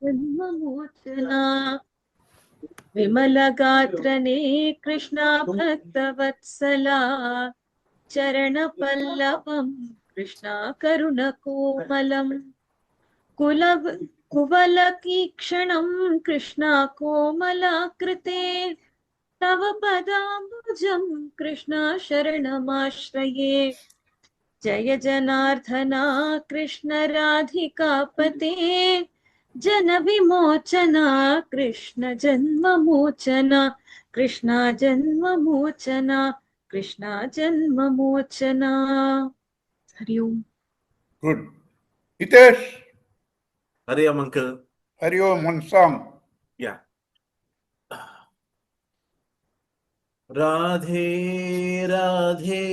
जन्ममोचना विमलगात्रने कृष्णा भक्तवत्सला चरणपल्लवं कृष्णा करुणकोमलम् कुवलकीक्षणं कृष्णा कोमलाकृते तव पदाम्बुजं कृष्णा शरणमाश्रये जय जनार्दना कृष्ण राधिकापते जन विमोचना कृष्ण जन्ममोचना कृष्णा जन्ममोचना कृष्णा जन्ममोचना। हरि ओम। Good. Hitesh. Hari Om, uncle. Hari Om, one song. Yeah. Radhe Radhe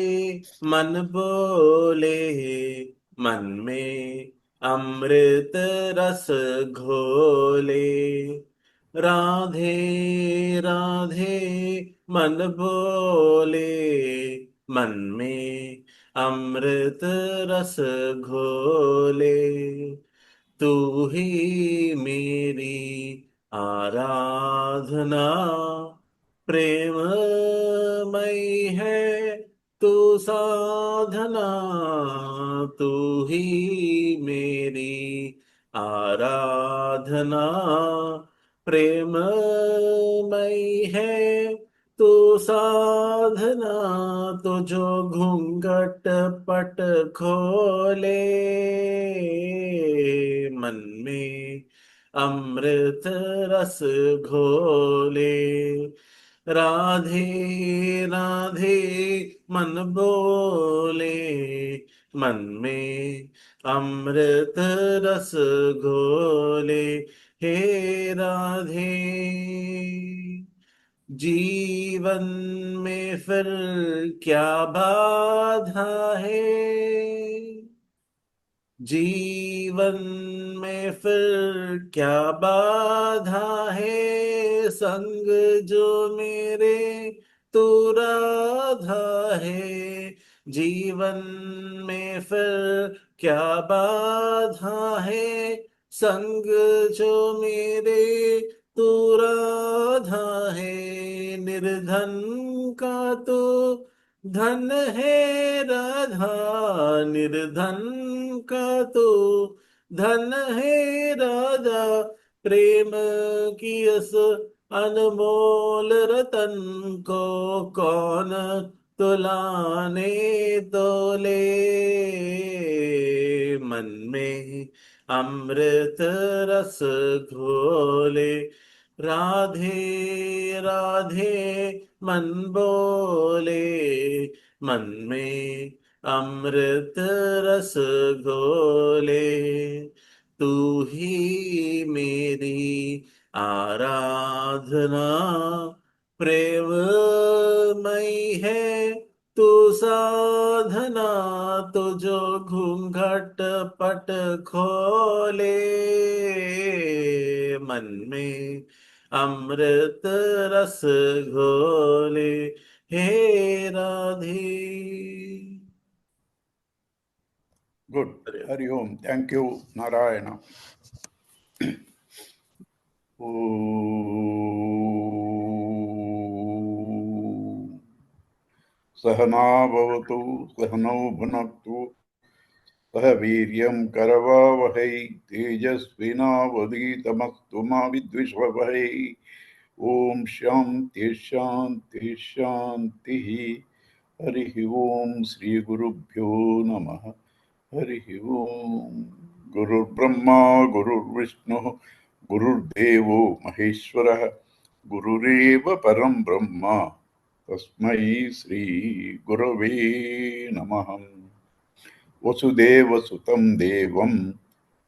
मन बोले, मन में अमृत रस घोले। राधे राधे मन बोले, मन में अमृत रस घोले। तू ही मेरी आराधना, प्रेममयी है तू साधना। तू ही मेरी आराधना, प्रेममयी है तू साधना। तो जो घूंघट पट खोले, मन में अमृत रस घोले। राधे राधे मन बोले, मन में अमृत रस घोले। हे राधे जीवन में फिर क्या बाधा है, जीवन में फिर क्या बाधा है। संग जो मेरे तू राधा है, जीवन में फिर क्या बाधा है। संग जो मेरे तू राधा है। निर्धन का तो धन है राधा, निर्धन का तो धन है राधा। प्रेम की अस अनमोल रतन को कौन तुलाने तोले। मन में अमृत रस घोले। राधे राधे मन बोले, मन में अमृत रस घोले। तू ही मेरी आराधना, प्रेममयी है तू साधना। तो जो घूंघट पट खोले, मन में अमृत रस घोले। हे Radhe. Good. Hari Om. Thank you, Narayana. सहना भवतु सहनौ भुनक्तु सह वीर्यं करवावहै तेजस्विनावधीतमस्तु मा विद्विषावहै। ओम शांति शांति शांति। हरि ओम श्री गुरुभ्यो नमः। हरि ओम। गुरुर्ब्रह्मा गुरुर्विष्णु गुरुर्देवो महेश्वरः गुरुरेव परं ब्रह्म तस्मै श्री गुरवे नमः। वसुदेवसुतं देवं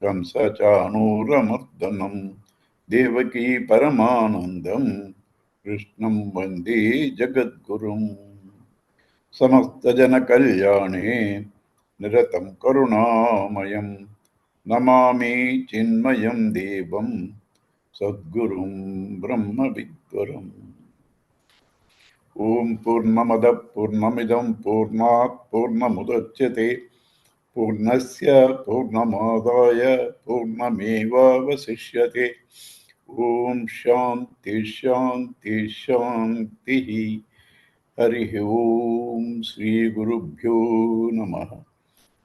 कंसचाणूरमर्दनं देवकी परमानन्दं कृष्णं वन्दे जगद्गुरुं। समस्तजनकल्याणे निरतं करुणामयं नमामि चिन्मयं देवं सद्गुरुं ब्रह्मविद्वरम्। ओम पूर्णमदः पूर्णमिदं पूर्णात् पूर्णमुदच्यते Purnasya Purnamadaya Purnameva Vasishyate. Om Shanti Shanti Shanti. Hari Om Sri Gurubhyo Namaha.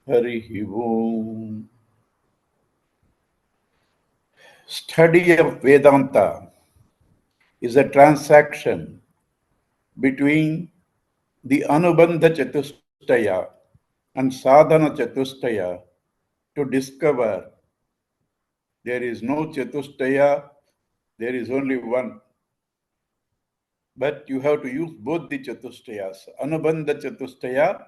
Hari Om. Study of Vedanta is a transaction between the Anubandha Chatustaya and Sadhana Chatustaya to discover there is no Chatustaya, there is only one. But you have to use both the Chatustayas, Anubandha Chatustaya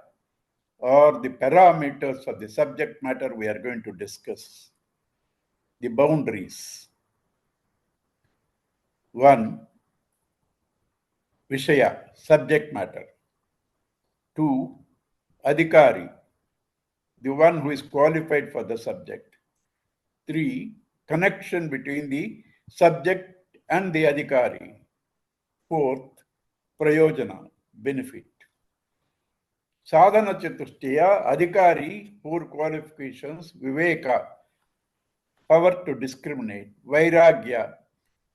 or the parameters of the subject matter we are going to discuss, the boundaries. One, Vishaya, subject matter. Two, Adhikari, the one who is qualified for the subject. Three, connection between the subject and the Adhikari. Fourth, Prayojana, benefit. Sadhana Chatushtaya, Adhikari, four qualifications. Viveka, power to discriminate. Vairagya,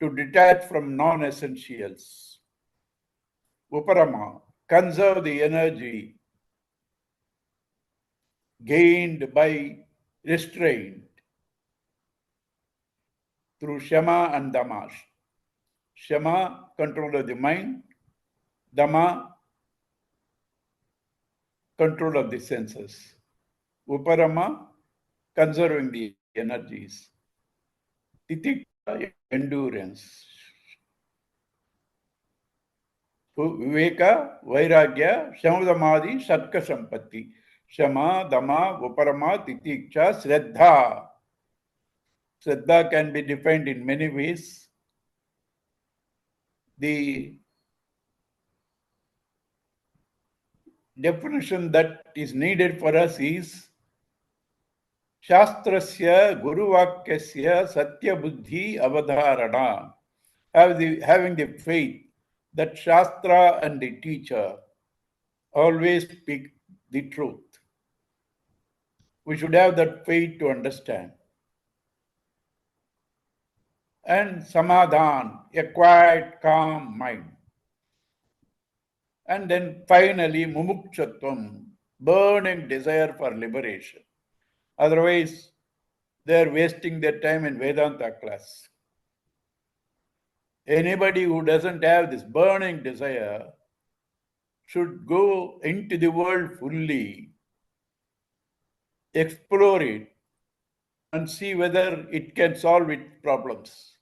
to detach from non-essentials. Uparama, conserve the energy gained by restraint through Shama and Dama. Shama, control of the mind. Dama, control of the senses. Uparama, conserving the energies. Titikta, endurance. Viveka, Vairagya, Shamadamadi, Satka Sampatti. Shama, Dama, Uparama, Titiksha, Shraddha. Shraddha can be defined in many ways. The definition that is needed for us is Shastrasya Guruvakyasya Satya Buddhi Avadharana. Having the faith that Shastra and the teacher always speak the truth. We should have that faith to understand. And Samadhan, a quiet, calm mind. And then finally, Mumukshotvam, burning desire for liberation. Otherwise, they are wasting their time in Vedanta class. Anybody who doesn't have this burning desire should go into the world fully, explore it, and see whether it can solve its problems.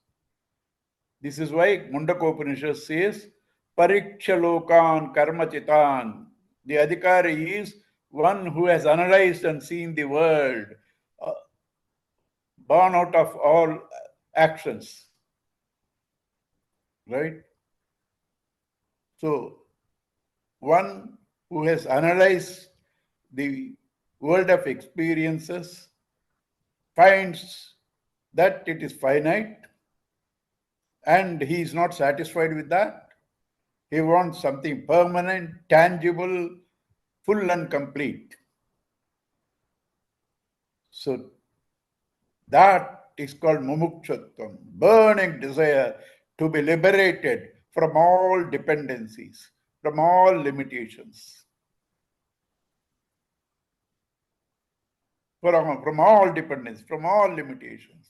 This is why Mundakopanishad says, Parikshalokan karmachitan. The adhikari is one who has analyzed and seen the world, born out of all actions. Right? So, one who has analyzed the world of experiences finds that it is finite and he is not satisfied with that. He wants something permanent, tangible, full and complete. So that is called mumukshutvam, burning desire to be liberated from all dependencies, from all limitations. From all dependence, from all limitations.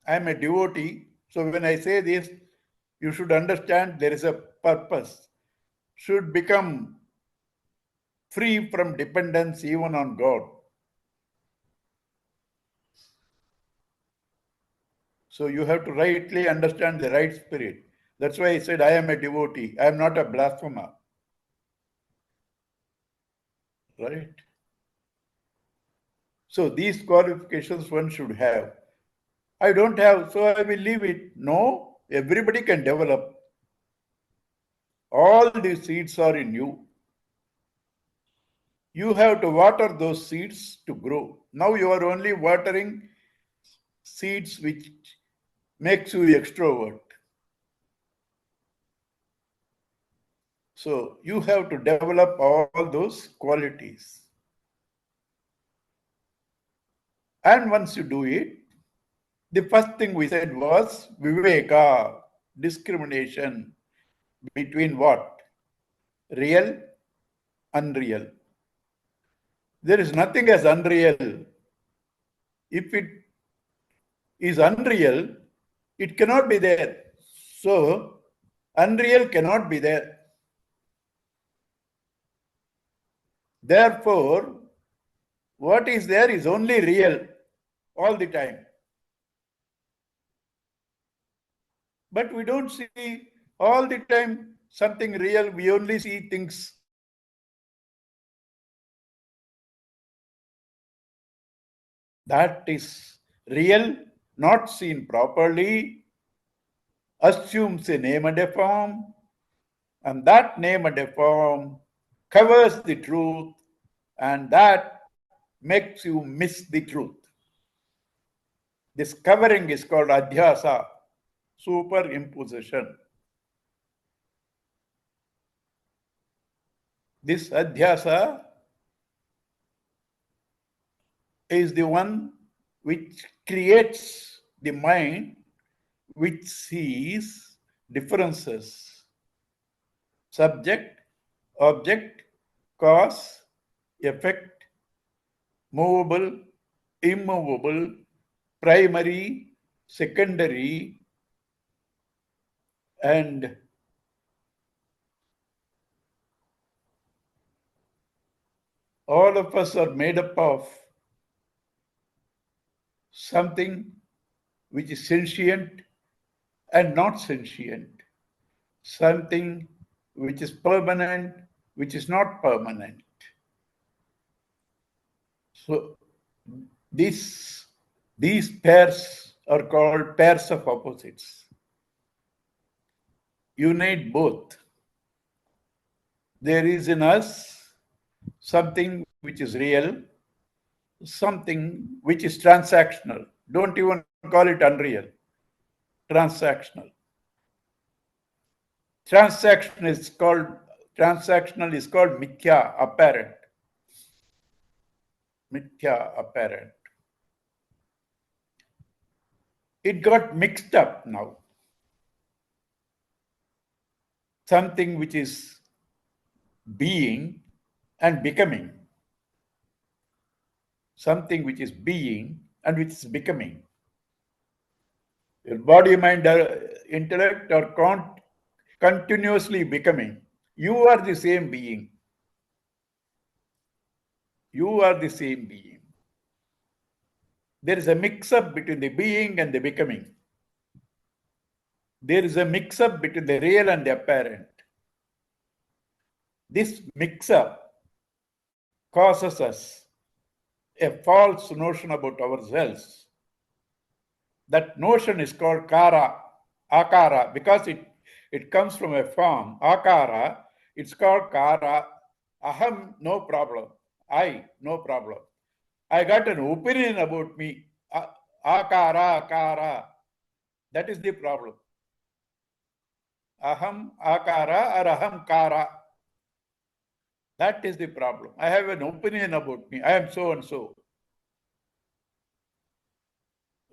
I am a devotee, so when I say this, you should understand there is a purpose. Should become free from dependence even on God. So you have to rightly understand the right spirit. That's why I said I am a devotee. I am not a blasphemer. Right? So these qualifications one should have. I don't have, so I will leave it. No, everybody can develop. All these seeds are in you. You have to water those seeds to grow. Now you are only watering seeds which makes you extrovert. So you have to develop all those qualities. And once you do it, the first thing we said was viveka, discrimination between what? Real, unreal. There is nothing as unreal. If it is unreal, it cannot be there. So, unreal cannot be there. Therefore, what is there is only real all the time. But we don't see all the time something real. We only see things that is real, not seen properly, assumes a name and a form, and that name and a form covers the truth, and that makes you miss the truth. This covering is called adhyasa, superimposition. This adhyasa is the one which creates the mind which sees differences: subject, object, cause, effect, movable, immovable, primary, secondary, and all of us are made up of something which is sentient and not sentient, something which is permanent, which is not permanent. So these pairs are called pairs of opposites. You need both. There is in us something which is real, something which is transactional. Don't even call it unreal. Transactional. Transactional is called mithya, apparent. Mithya, apparent. It got mixed up now. Something which is being and becoming. Something which is being and which is becoming. Your body, mind, intellect are continuously becoming. You are the same being. You are the same being. There is a mix-up between the being and the becoming. There is a mix-up between the real and the apparent. This mix-up causes us a false notion about ourselves. That notion is called kara, akara, because it comes from a form, akara, it's called kara. Aham, no problem. I, no problem. I got an opinion about me. Akara, akara. That is the problem. Aham, akara, or aham, kara. That is the problem. I have an opinion about me. I am so and so.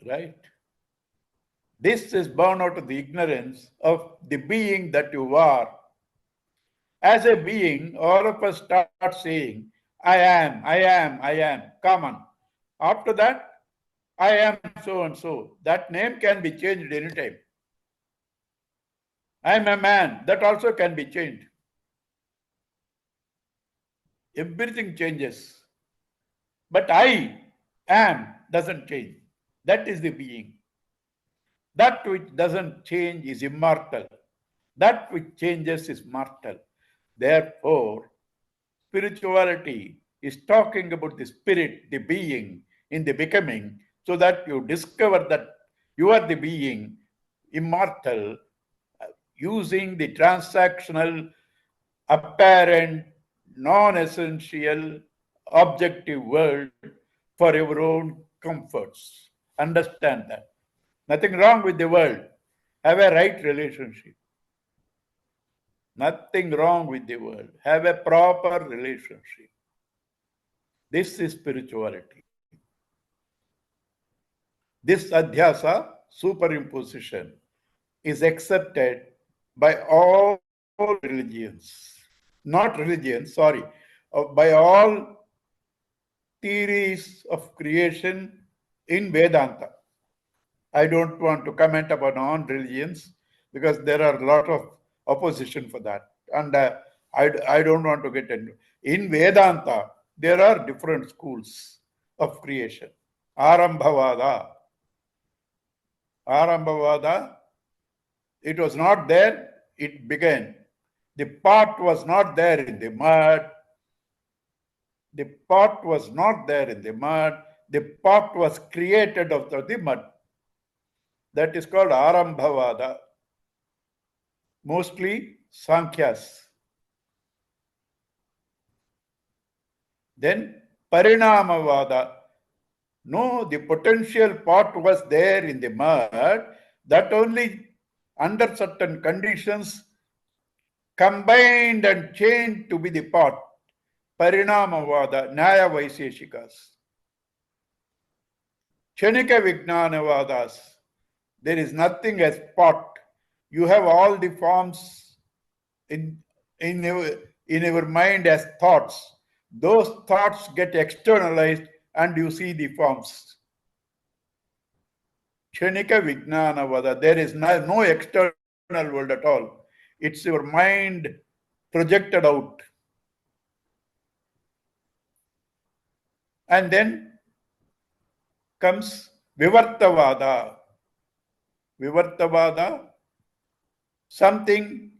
Right? This is born out of the ignorance of the being that you are. As a being, all of us start saying, I am, I am, I am. Common. After that, I am so and so. That name can be changed anytime. I am a man. That also can be changed. Everything changes. But I am doesn't change. That is the being. That which doesn't change is immortal. That which changes is mortal. Therefore, spirituality is talking about the spirit, the being in the becoming, so that you discover that you are the being, immortal, using the transactional, apparent, non-essential, objective world for your own comforts. Understand that. Nothing wrong with the world. Have a right relationship. Nothing wrong with the world. Have a proper relationship. This is spirituality. This adhyasa, superimposition, is accepted by all religions, not religions, sorry, by all theories of creation in Vedanta. I don't want to comment about non-religions because there are a lot of opposition for that. And I don't want to get into. In Vedanta, there are different schools of creation. Arambhavada. Arambhavada, it was not there, it began. The pot was not there in the mud. The pot was not there in the mud. The pot was created out of the mud. That is called Arambhavada. Mostly Sankhyas. Then Parinamavada. No, the potential pot was there in the mud, that only under certain conditions combined and changed to be the pot. Parinamavada, Nyaya Vaiseshikas. Kshanika Vijnanavadas. There is nothing as pot. You have all the forms in your mind as thoughts. Those thoughts get externalized and you see the forms. Kshanika Vijnanavada. There is no external world at all. It's your mind projected out. And then comes Vivartavada. Vivartavada, something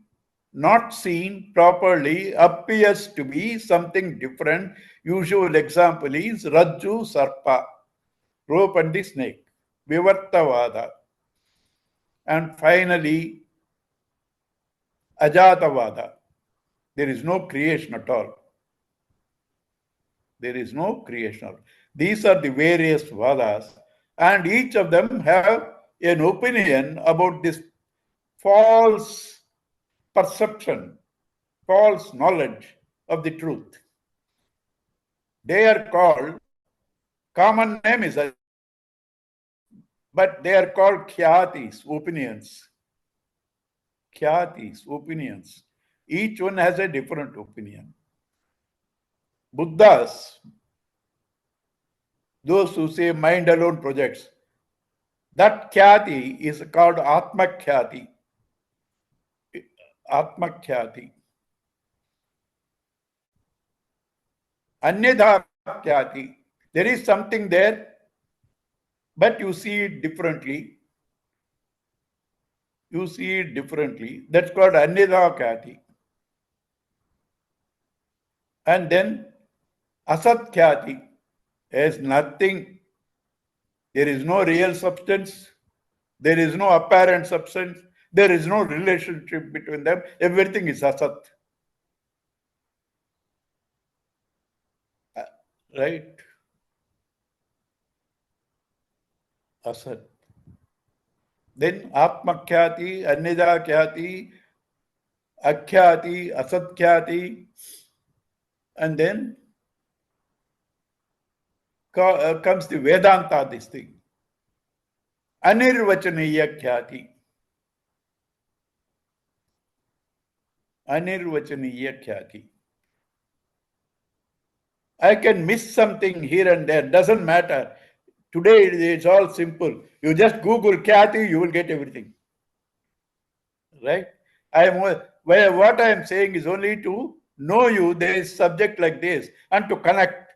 not seen properly appears to be something different. Usual example is Rajju Sarpa, rope and the snake. Vivartavada. And finally, Ajatavada. There is no creation at all. There is no creation. These are the various vadas, and each of them have an opinion about this false perception, false knowledge of the truth. They are called, common name is, but they are called khyatis, opinions. Khyatis, opinions. Each one has a different opinion. Buddhas, those who say mind alone projects, that khyati is called Atma Khyati. Atma Khyati. Anyadha Khyati. There is something there, but you see it differently. You see it differently. That's called Anyadha Khyati. And then Asat Khyati has nothing. There is no real substance. There is no apparent substance. There is no relationship between them. Everything is Asat. Right? Asat. Then Atma Khyati, Anyada Khyati, Akhyati, Asat Khyati, and then comes the Vedanta, this thing. Anirvachaniya Khyati. Anirvachaniya Khyati. I can miss something here and there, doesn't matter. Today it's all simple. You just Google Khyati, you will get everything. Right? What I am saying is only to know you, there is subject like this, and to connect.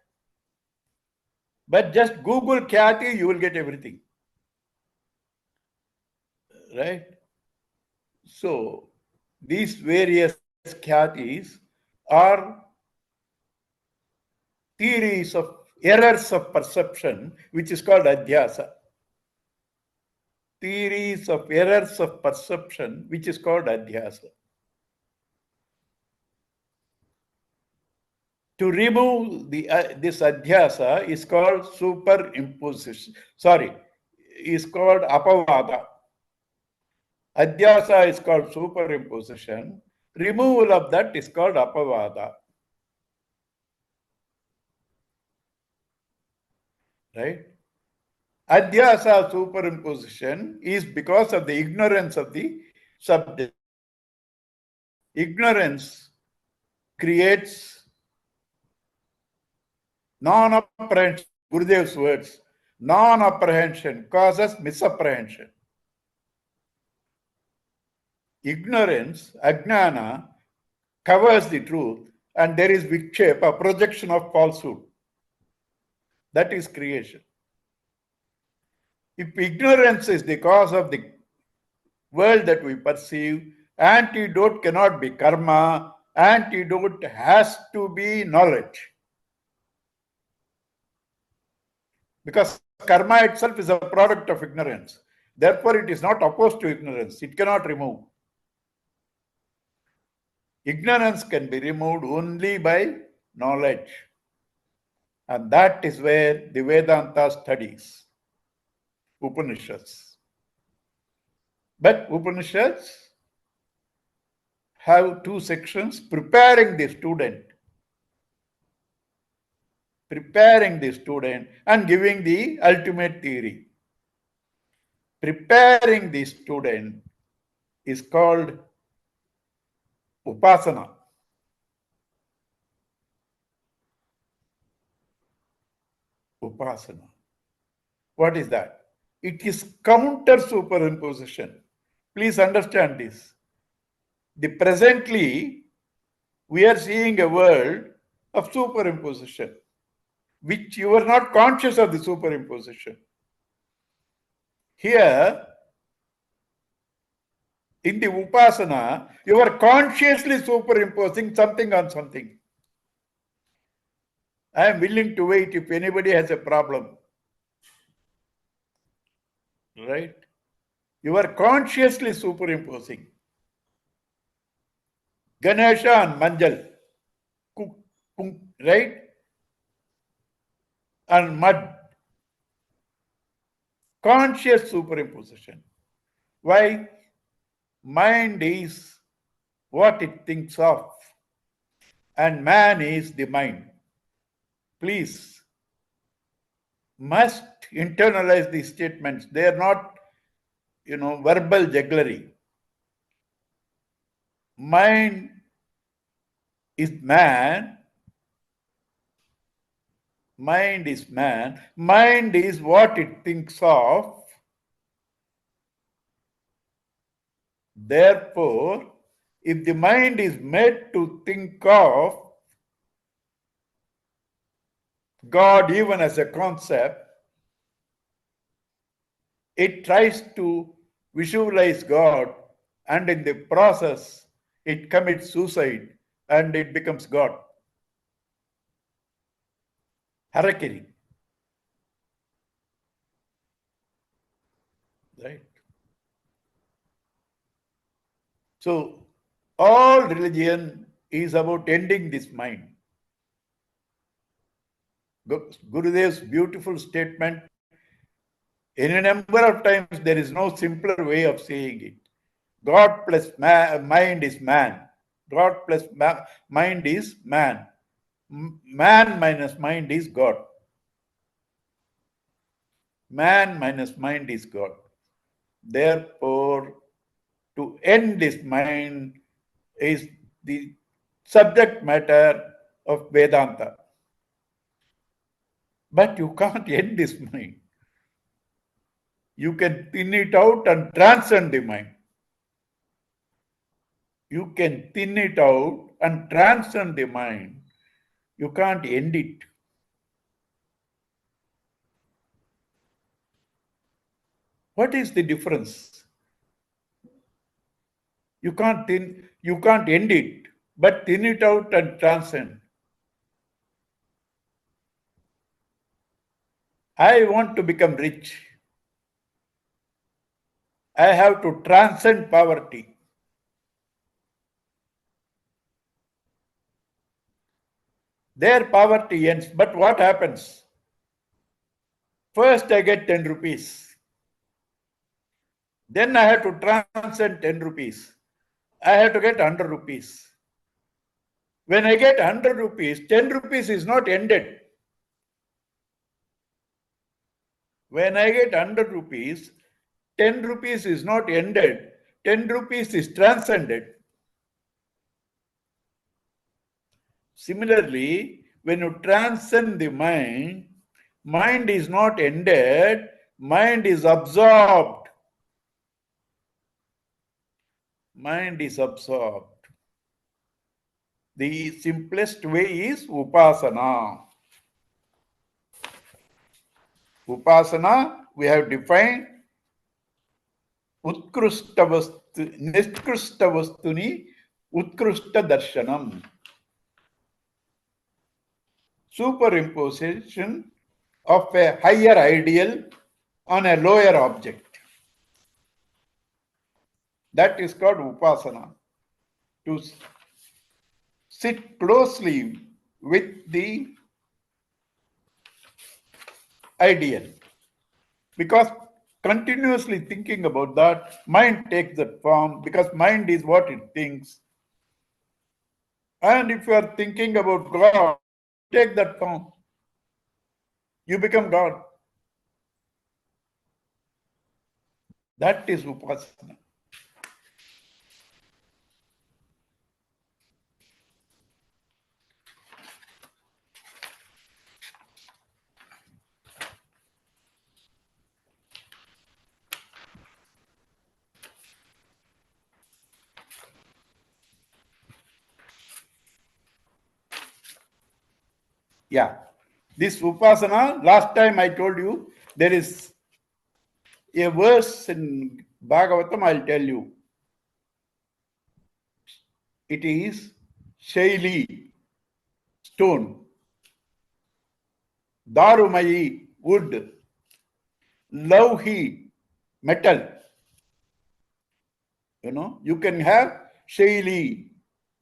But just Google Khyati, you will get everything. Right? So, these various Khyatis are theories of errors of perception, which is called Adhyasa. Theories of errors of perception, which is called Adhyasa. To remove this Adhyasa is called superimposition. Is called Apavada. Adhyasa is called superimposition. Removal of that is called Apavada. Right? Adhyasa superimposition is because of the ignorance of the subject. Ignorance creates non-apprehension. Gurudev's words, non-apprehension causes misapprehension. Ignorance, ajnana, covers the truth, and there is vikshepa, a projection of falsehood. That is creation. If ignorance is the cause of the world that we perceive, antidote cannot be karma, antidote has to be knowledge. Because karma itself is a product of ignorance. Therefore, it is not opposed to ignorance. It cannot remove. Ignorance can be removed only by knowledge. And that is where the Vedanta studies, Upanishads. But Upanishads have two sections: preparing the student and giving the ultimate theory. Preparing the student is called upasana. Upasana. What is that? It is counter superimposition. Please understand this. Presently, we are seeing a world of superimposition, which you are not conscious of the superimposition. Here, in the upasana, you are consciously superimposing something on something. I am willing to wait if anybody has a problem. Right? You are consciously superimposing. Ganesha and Manjal, right? And mud. Conscious superimposition. Why? Mind is what it thinks of, and man is the mind. Please, must internalize these statements. They are not, verbal jugglery. Mind is man. Mind is man. Mind is what it thinks of. Therefore, if the mind is made to think of God even as a concept, it tries to visualize God, and in the process, it commits suicide and it becomes God. Harakiri. Right? So, all religion is about ending this mind. Gurudev's beautiful statement, any number of times, there is no simpler way of saying it. God plus mind is man. God plus mind is man. Man minus mind is God. Man minus mind is God. Therefore, to end this mind is the subject matter of Vedanta. But you can't end this mind. You can thin it out and transcend the mind. You can thin it out and transcend the mind. You can't end it. What is the difference? You can't end it, but thin it out and transcend. I want to become rich. I have to transcend poverty. There poverty ends, but what happens? First I get 10 rupees. Then I have to transcend 10 rupees. I have to get 100 rupees. When I get 100 rupees, 10 rupees is not ended. When I get 100 rupees, 10 rupees is not ended, 10 rupees is transcended. Similarly, when you transcend the mind, mind is not ended, mind is absorbed. Mind is absorbed. The simplest way is upasana. Upasana, we have defined Utkrushta Nitkrushta Vastuni Utkrushta Darshanam. Superimposition of a higher ideal on a lower object. That is called upasana. To sit closely with the ideal. Because continuously thinking about that, mind takes that form, because mind is what it thinks. And if you are thinking about God, take that form. You become God. That is upasana. Yeah. This upasana, last time I told you, there is a verse in Bhagavatam, I'll tell you. It is Shaili, stone, Darumayi, wood, Lauhi, metal. You can have Shaili,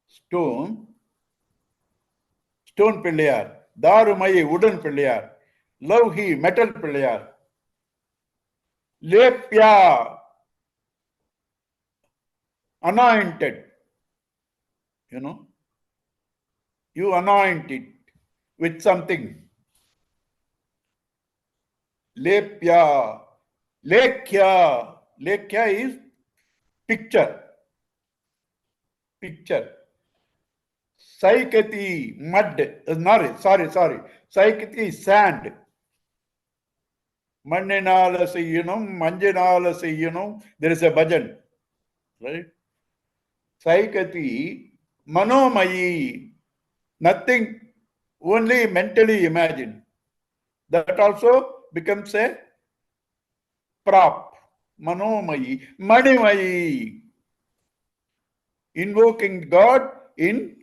stone pillayar, Darumayi, wooden pillayar, Lauhi, metal pillayar, Lepya, anointed. You anoint it with something. Lepya, Lekhya. Lekhya is picture. Saikati, mud. Sorry. Saikati is sand. Manninaala seyyanum, manjinaala seyyanum. There is a bhajan. Right? Saikati, manomayi. Nothing, only mentally imagine. That also becomes a prop. Manomayi, manimayi. Invoking God in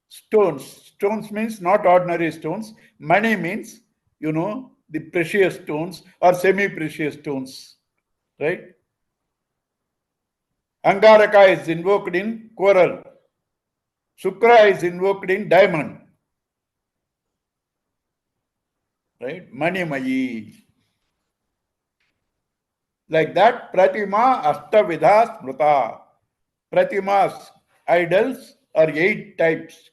stones. Stones means not ordinary stones. Money means, the precious stones or semi-precious stones. Right? Angaraka is invoked in coral. Shukra is invoked in diamond. Right? Manimayi. Like that, Pratima Ashtavidha Smruta. Pratimas, idols, are 8 types.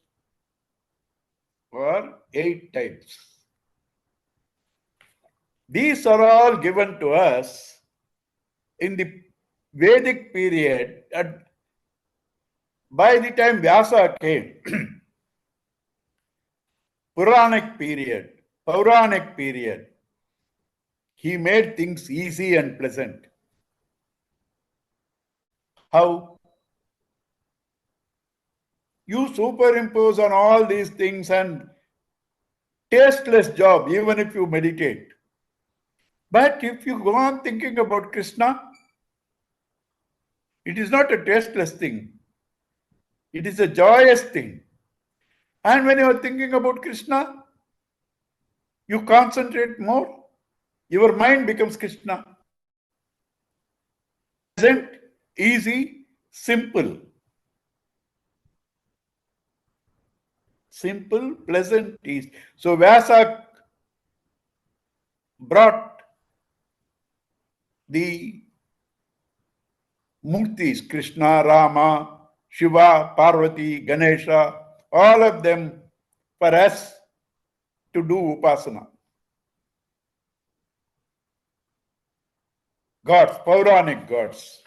These are all given to us in the Vedic period. By the time Vyasa came, Puranic period, he made things easy and pleasant. How? You superimpose on all these things and tasteless job, even if you meditate. But if you go on thinking about Krishna, it is not a tasteless thing. It is a joyous thing. And when you are thinking about Krishna, you concentrate more. Your mind becomes Krishna. Pleasant, easy, simple. Simple, pleasant, easy. So Vyasa brought the Murtis, Krishna, Rama, Shiva, Parvati, Ganesha, all of them for us to do upasana. gods, Puranic gods.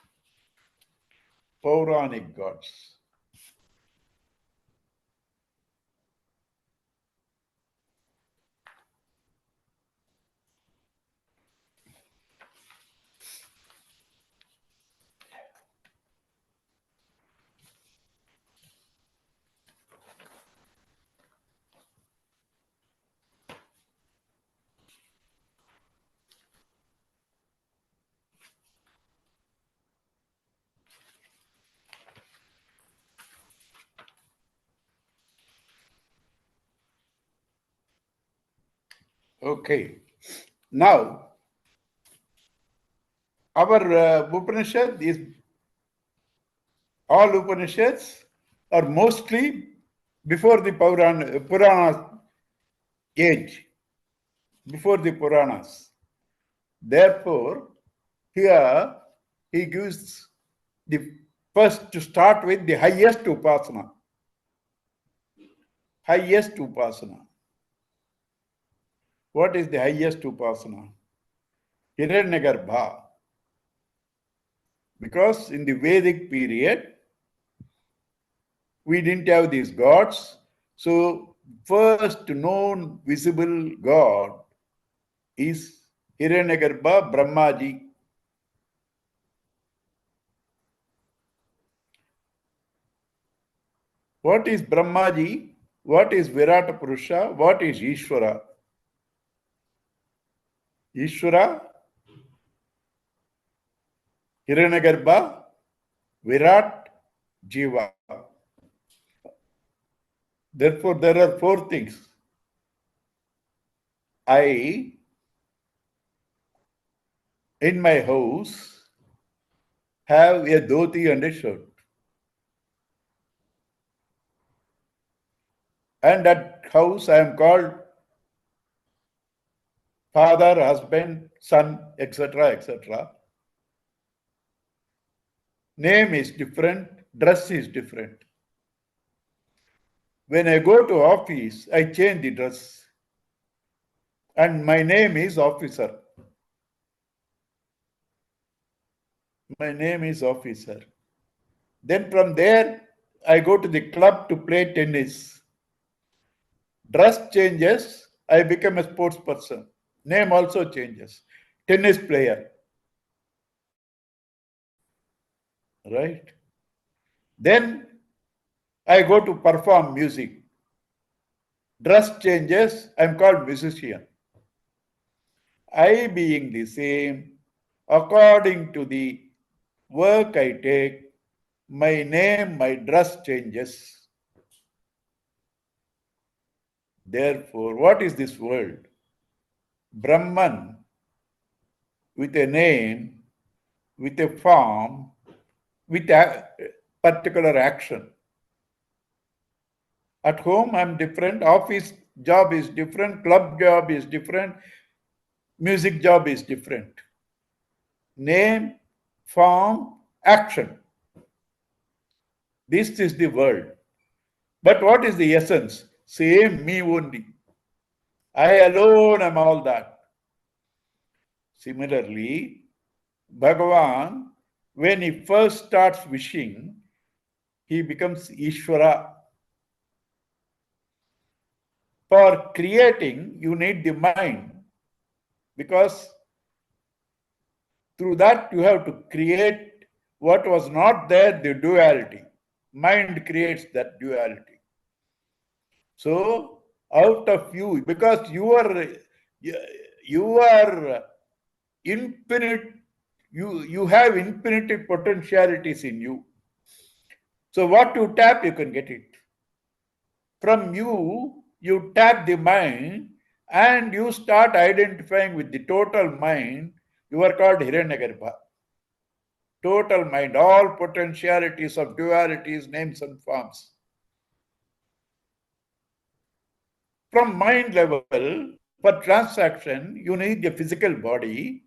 Puranic gods. Okay. Now, our Upanishad is, all Upanishads are mostly before the Purana age, before the Puranas. Therefore, here he gives the first to start with the highest upasana. Highest upasana. What is the highest upasana? Hiranyagarbha. Because in the Vedic period, we didn't have these gods. So, first known visible god is Hiranyagarbha Brahmaji. What is Brahmaji? What is Virata Purusha? What is Ishvara? Ishvara, Hiranyagarbha, Virat, Jiva. Therefore, there are four things. I, in my house, have a dhoti and a shirt. And at house I am called father, husband, son, etc., etc. Name is different, dress is different. When I go to office, I change the dress. And my name is officer. My name is officer. Then from there, I go to the club to play tennis. Dress changes, I become a sports person. Name also changes. Tennis player. Right? Then I go to perform music. Dress changes, I'm called musician. I being the same, according to the work I take, my name, my dress changes. Therefore, what is this world? Brahman with a name, with a form, with a particular action. At home, I'm different. Office job is different. Club job is different. Music job is different. Name, form, action. This is the world. But what is the essence? Same me only. I alone am all that. Similarly, Bhagavan, when he first starts wishing, he becomes Ishvara. For creating, you need the mind, because through that you have to create what was not there, the duality. Mind creates that duality. So, out of you, because you are infinite, you have infinite potentialities in you. So what you tap, you can get it. From you, you tap the mind and you start identifying with the total mind. You are called Hiranyagarbha. Total mind, all potentialities of dualities, names and forms. From mind level, for transaction, you need a physical body,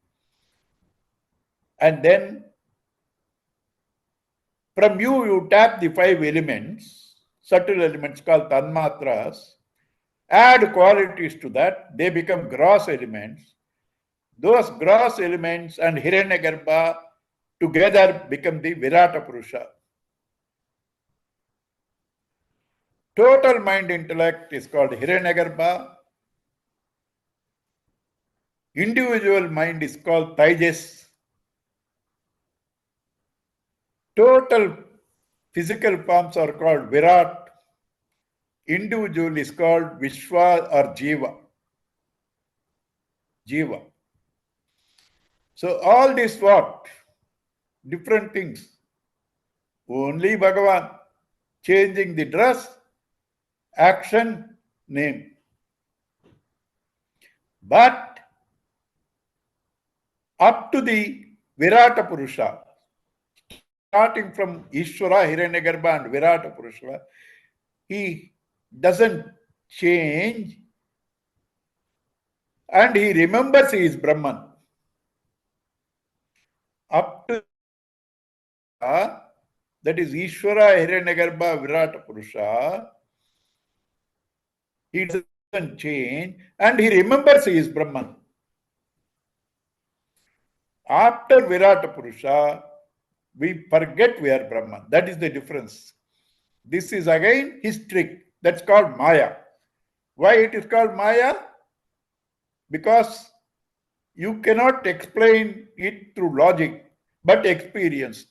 and then from you tap the five elements, subtle elements called tanmatras, add qualities to that, they become gross elements. Those gross elements and Hiranyagarbha together become the Virata Purusha. Total mind intellect is called Hiranyagarbha. Individual mind is called Taijas. Total physical forms are called Virat. Individual is called Vishwa or Jiva. Jiva. So all this what? Different things. Only Bhagavan changing the dress, action, name. But up to the Virata Purusha, starting from Ishvara, Hiranyagarbha and Virata Purusha, he doesn't change and he remembers he is Brahman. Up to that is Ishvara, Hiranyagarbha, Virata Purusha, he doesn't change and he remembers he is Brahman. After Virata Purusha, we forget we are Brahman. That is the difference. This is again his trick. That's called Maya. Why it is called Maya? Because you cannot explain it through logic, but experienced.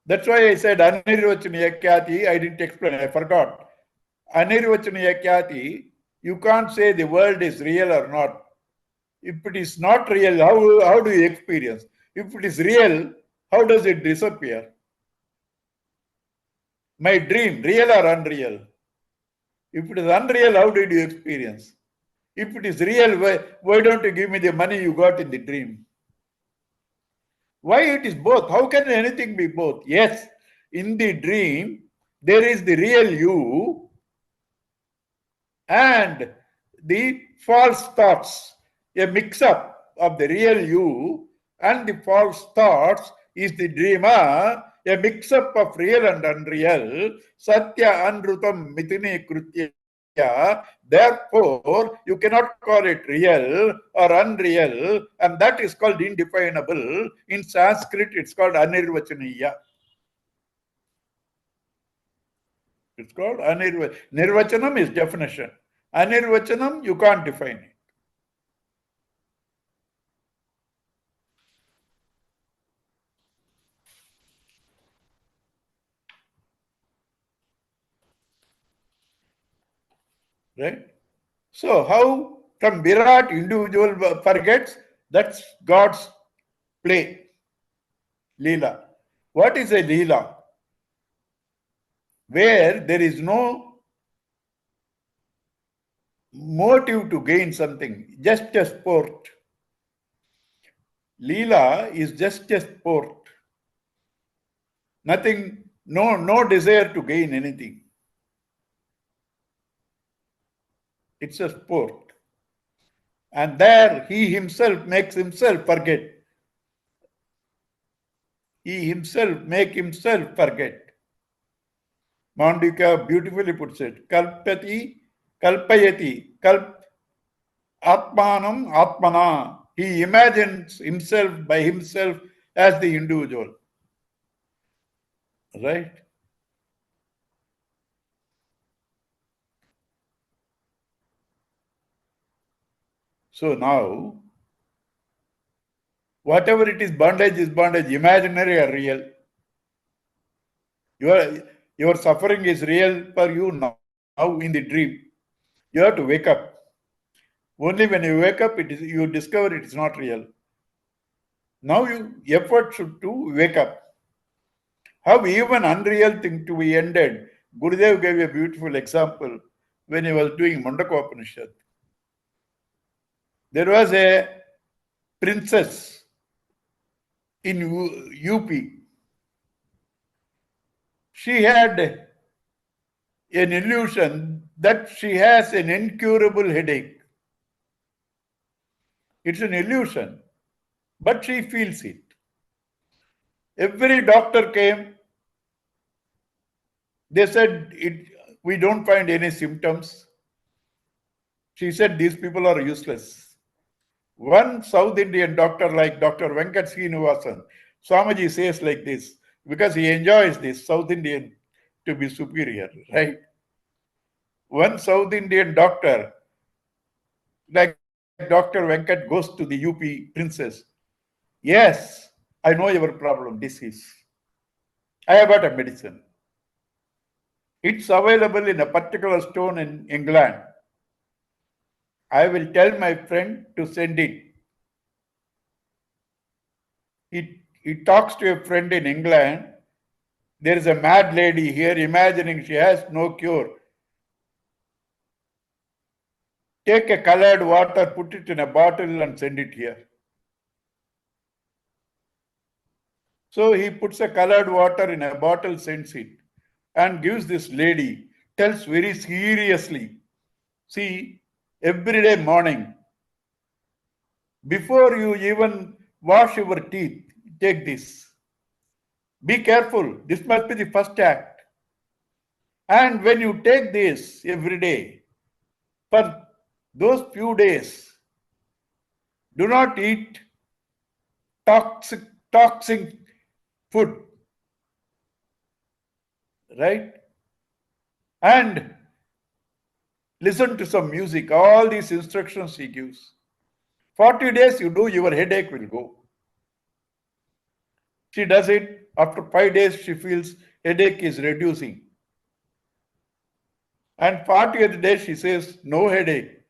That's why I said Anirvachaniya Kyati, I didn't explain, I forgot. Anirvachaniya Kyati, you can't say the world is real or not. If it is not real, how do you experience? If it is real, how does it disappear? My dream, real or unreal? If it is unreal, how did you experience? If it is real, why don't you give me the money you got in the dream? Why it is both? How can anything be both? Yes, in the dream, there is the real you and the false thoughts, a mix-up of the real you and the false thoughts is the dreamer, a mix-up of real and unreal, satya anrutam mitine krutya. Therefore, you cannot call it real or unreal, and that is called indefinable. In Sanskrit, it's called anirvachaniya. It's called anirvachanam. Nirvachanam is definition. Anirvachanam, you can't define it. Right? So how from Virat individual forgets? That's God's play. Leela. What is a Leela? Where there is no motive to gain something, just a sport. Leela is just a sport. Nothing, no desire to gain anything. It's a sport. And there he himself makes himself forget. He himself make himself forget. Mandika beautifully puts it. Kalpati, kalpayati, atmanam, atmana. He imagines himself by himself as the individual. Right? So now, whatever it is bondage, imaginary or real. Your suffering is real for you now in the dream. You have to wake up. Only when you wake up, you discover it is not real. Now you effort should to wake up. How even unreal thing to be ended. Gurudev gave a beautiful example when he was doing Mandaka Upanishad. There was a princess in UP. She had an illusion that she has an incurable headache. It's an illusion, but she feels it. Every doctor came, they said we don't find any symptoms. She said these people are useless. One South Indian doctor like Dr. Venkat Srinivasan, Swamiji says like this, because he enjoys this South Indian to be superior, right? One South Indian doctor like Dr. Venkat goes to the UP princess. Yes, I know your problem, disease. I have got a medicine. It's available in a particular stone in England. I will tell my friend to send it. He talks to a friend in England. There is a mad lady here imagining she has no cure. Take a colored water, put it in a bottle and send it here. So he puts a colored water in a bottle, sends it, and gives this lady, tells very seriously, see, every day morning, before you even wash your teeth, take this. Be careful, this must be the first act. And when you take this every day, for those few days, do not eat toxic food, right? And listen to some music, all these instructions he gives. 40 days you do, your headache will go. She does it. After 5 days, she feels headache is reducing. And 40th day, she says, no headache.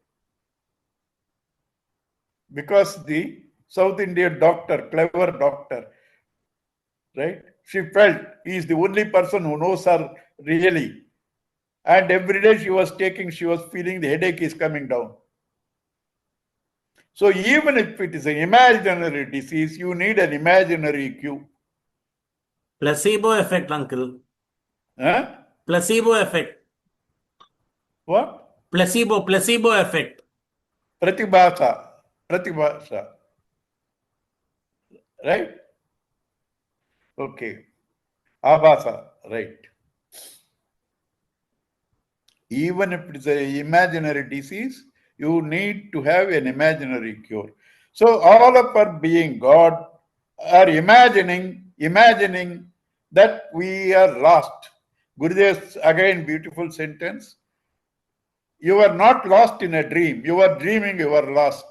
Because the South Indian doctor, clever doctor, right? She felt he is the only person who knows her really. And every day she was feeling the headache is coming down. So even if it is an imaginary disease, you need an imaginary cure. Placebo effect, uncle. Huh? Placebo effect. What? Placebo effect. Pratibhasa. Right? Okay. Abhasa. Right. Even if it's an imaginary disease, you need to have an imaginary cure. So all of our being God are imagining that we are lost. Gurudev's again beautiful sentence. You are not lost in a dream. You are dreaming you are lost.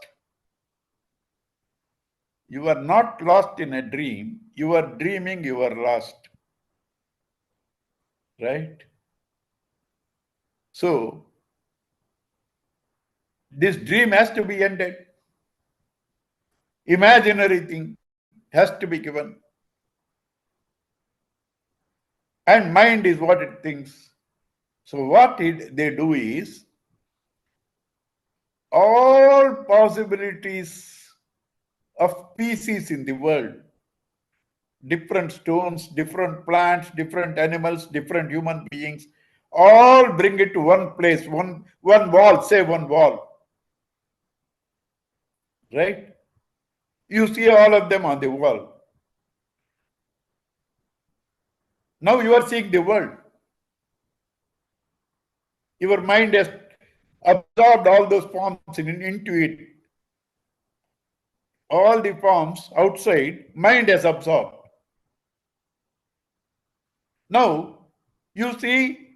You are not lost in a dream. You are dreaming you are lost. Right? So this dream has to be ended. Imaginary thing has to be given. And mind is what it thinks. So what they do is, all possibilities of species in the world, different stones, different plants, different animals, different human beings, all bring it to one place, one wall, say one wall. Right? You see all of them on the wall. Now you are seeing the world. Your mind has absorbed all those forms into it. All the forms outside, mind has absorbed. Now, you see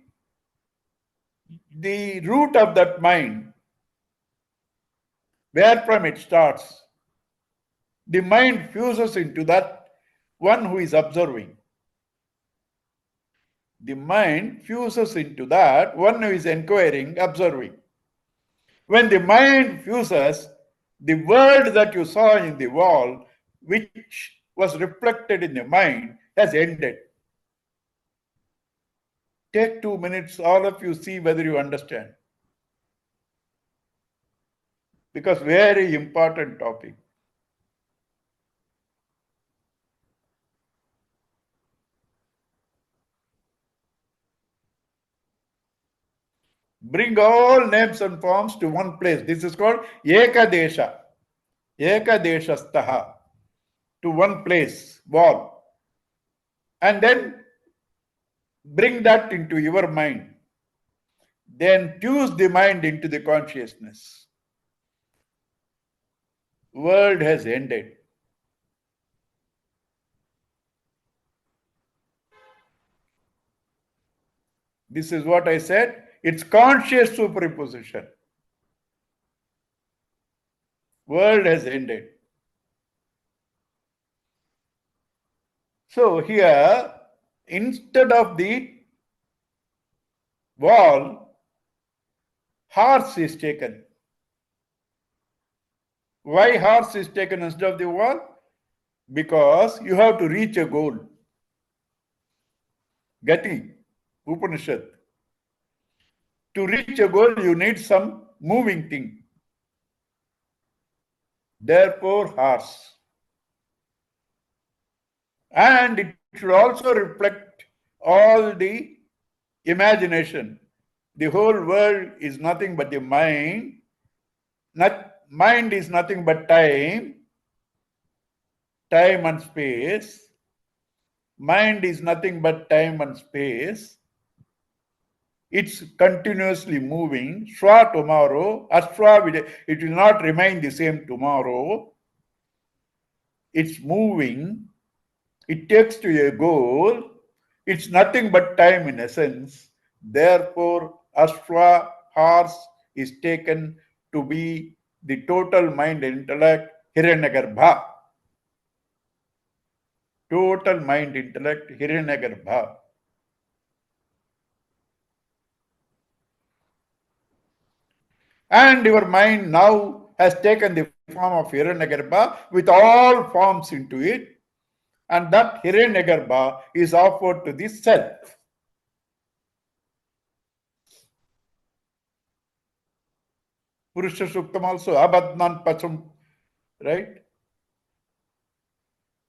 the root of that mind, where from it starts. The mind fuses into that one who is observing. The mind fuses into that one who is inquiring, observing. When the mind fuses, the world that you saw in the wall, which was reflected in the mind, has ended. Take 2 minutes, all of you see whether you understand. Because very important topic. Bring all names and forms to one place. This is called Ekadesha. Ekadeshastaha. To one place, wall. And then bring that into your mind. then fuse the mind into the consciousness. World has ended. This is what I said. It's conscious superimposition. World has ended. So here, instead of the wall, horse is taken. Why horse is taken instead of the wall? Because you have to reach a goal. Gati, Upanishad. To reach a goal, you need some moving thing. Therefore, horse. And it should also reflect all the imagination. The whole world is nothing but the mind. Mind is nothing but time and space. Mind is nothing but time and space. It's continuously moving. Shwa tomorrow, Ashwa, it will not remain the same tomorrow. It's moving. It takes to a goal. It's nothing but time in essence. Therefore, Ashwa, horse, is taken to be the total mind and intellect, Hiranyagarbha. Total mind, intellect, Hiranyagarbha. And your mind now has taken the form of Hiranyagarbha with all forms into it. And that Hiranyagarbha is offered to the self. Purusha Suktam also, Abadnan Pacham, right?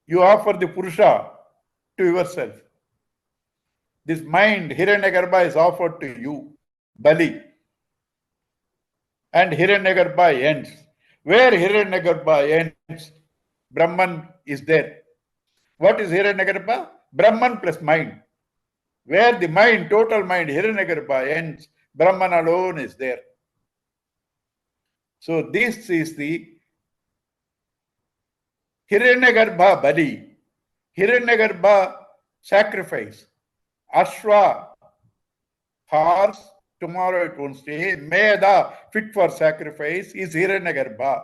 You offer the Purusha to yourself. This mind, Hiranyagarbha, is offered to you, Bali. And Hiranyagarbha ends. Where Hiranyagarbha ends, Brahman is there. What is Hiranyagarbha? Brahman plus mind. Where the mind, total mind, Hiranyagarbha ends, Brahman alone is there. So this is the Hiranyagarbha Bali, Hiranyagarbha sacrifice, Ashwa, horse, tomorrow it won't stay, Meda, fit for sacrifice, is Hiranyagarbha.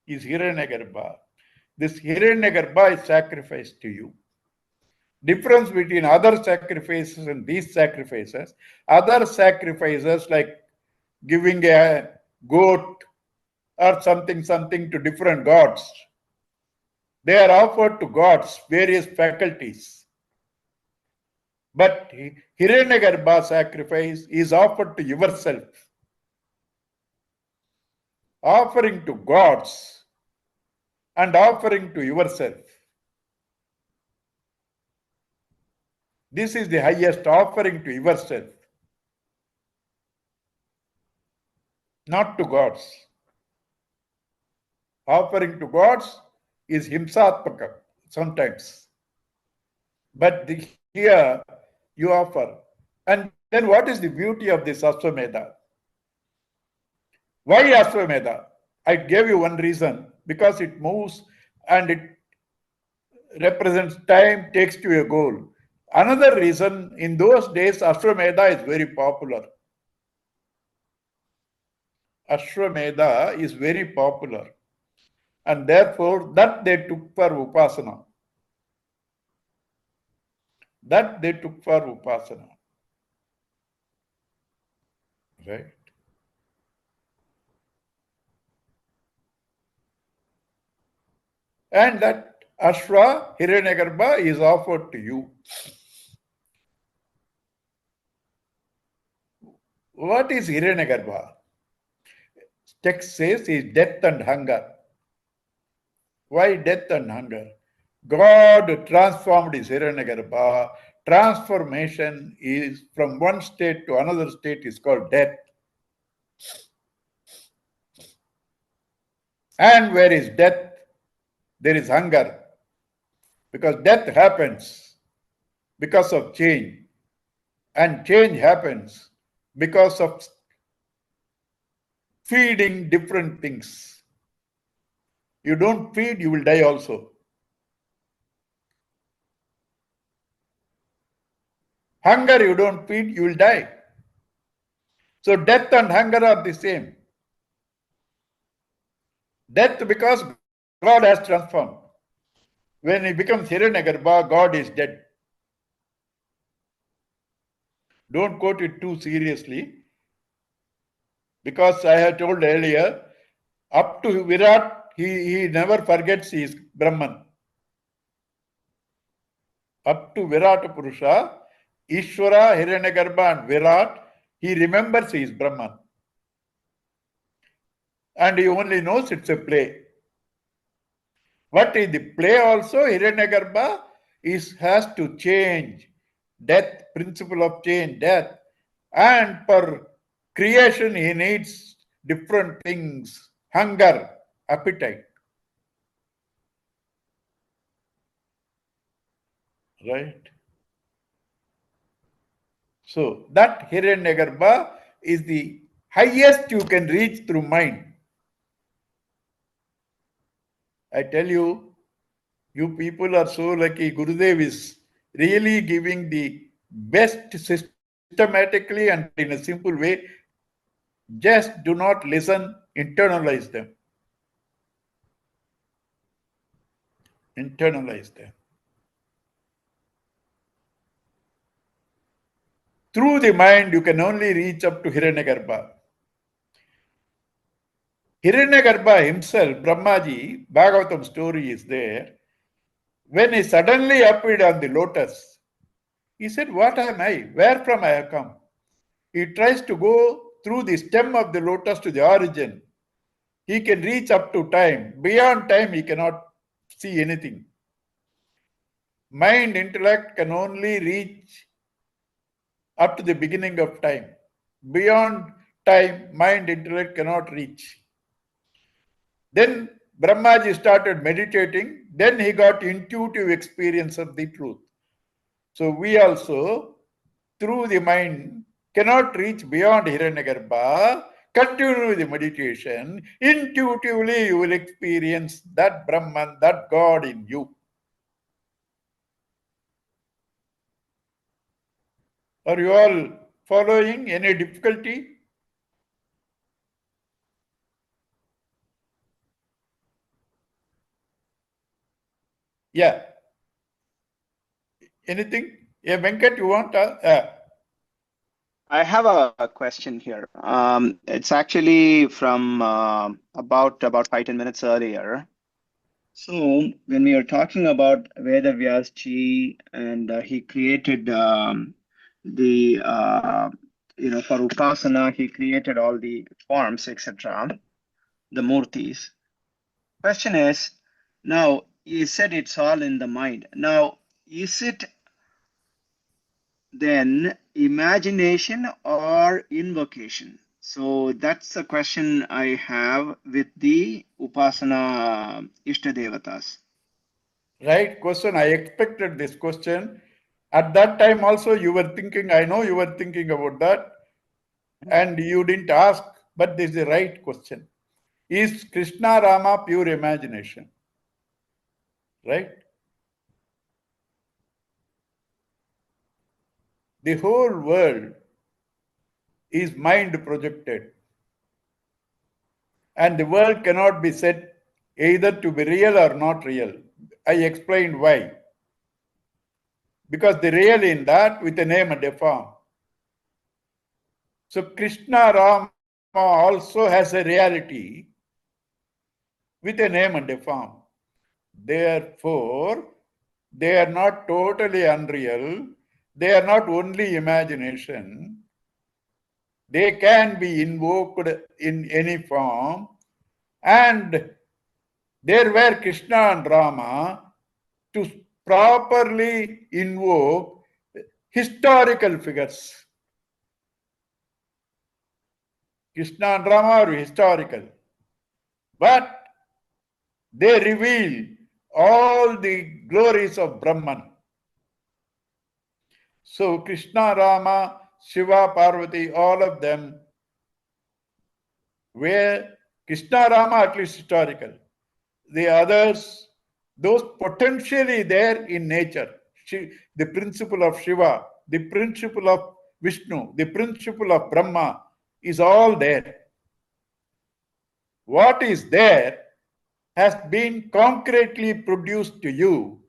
Is Hiranyagarbha. This Hiranyagarbha is sacrificed to you. Difference between other sacrifices and these sacrifices, other sacrifices like giving a goat or something to different gods. They are offered to gods, various faculties. But Hiranyagarbha sacrifice is offered to yourself. Offering to gods and offering to yourself. This is the highest offering to yourself. Not to gods. Offering to gods is himsatmaka sometimes. But here you offer. And then what is the beauty of this Ashwamedha? Why Ashwamedha? I gave you one reason. Because it moves and it represents time, takes to a goal. Another reason, in those days, Ashwamedha is very popular. Ashwamedha is very popular. And therefore, that they took for Upasana. That they took for Upasana. Right? And that Ashwa, Hiranyagarbha is offered to you. What is Hiranyagarbha? Text says is death and hunger. Why death and hunger? God transformed his Hiranyagarbha. Transformation is from one state to another state is called death. And where is death? There is hunger. Because death happens because of change. And change happens because of feeding different things. You don't feed, you will die also. Hunger, you don't feed, you will die. So death and hunger are the same. Death because God has transformed. When he becomes Hiranyagarbha, God is dead. Don't quote it too seriously, because I had told earlier, up to Virat, he never forgets he is Brahman. Up to Virata Purusha, Ishvara, Hiranyagarbha and Virat, he remembers he is Brahman. And he only knows it's a play. What is the play also? Hiranyagarbha has to change. Death, principle of change, death. And for creation, he needs different things. Hunger, appetite. Right? So that Hiranyagarbha is the highest you can reach through mind. I tell you, you people are so lucky. Gurudev is really giving the best systematically and in a simple way. Just do not listen, internalize them. Internalize them. Through the mind, you can only reach up to Hiranyagarbha. Hiranyagarbha himself, Brahmaji, Bhagavatam story is there. When he suddenly appeared on the lotus, he said, "What am I? Where from I have come?" He tries to go through the stem of the lotus to the origin. He can reach up to time. Beyond time, he cannot see anything. Mind, intellect can only reach up to the beginning of time. Beyond time, mind, intellect cannot reach. Then Brahmaji started meditating. Then he got intuitive experience of the truth. So we also, through the mind, cannot reach beyond Hiranyagarbha. Continue the meditation. Intuitively, you will experience that Brahman, that God in you. Are you all following? Any difficulty? Yeah. Anything? Yeah, Venkat, you want? I have a question here. It's actually from about 5-10 minutes earlier. So when we are talking about Veda Vyasji and he created the for Upasana, he created all the forms, etc., the murtis. Question is, now you said it's all in the mind. Now, is it then imagination or invocation? So that's the question I have with the Upasana Ishtadevatas. Right question. I expected this question. At that time also you were thinking, I know you were thinking about that, and you didn't ask, but this is the right question. Is Krishna Rama pure imagination? Right? The whole world is mind projected. And the world cannot be said either to be real or not real. I explained why. Because the real in that with a name and a form. So Krishna Rama also has a reality with a name and a form. Therefore, they are not totally unreal. They are not only imagination. They can be invoked in any form. And there were Krishna and Rama to properly invoke historical figures. Krishna and Rama are historical. But they reveal all the glories of Brahman. So Krishna Rama Shiva, Parvati, all of them were Krishna, Rama, at least historical. The others, those potentially there in nature, the principle of Shiva, the principle of Vishnu, the principle of Brahma is all there. What is there has been concretely produced to you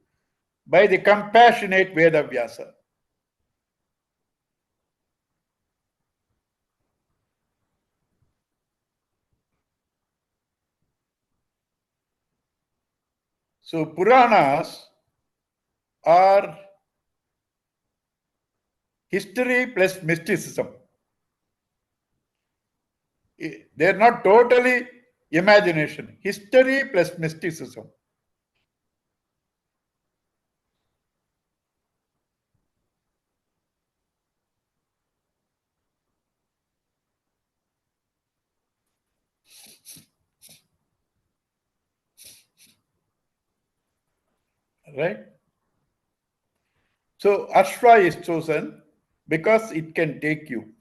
by the compassionate Vedavyasa. So Puranas are history plus mysticism. They're not totally imagination. History plus mysticism. Right? So Ashwa is chosen because it can take you.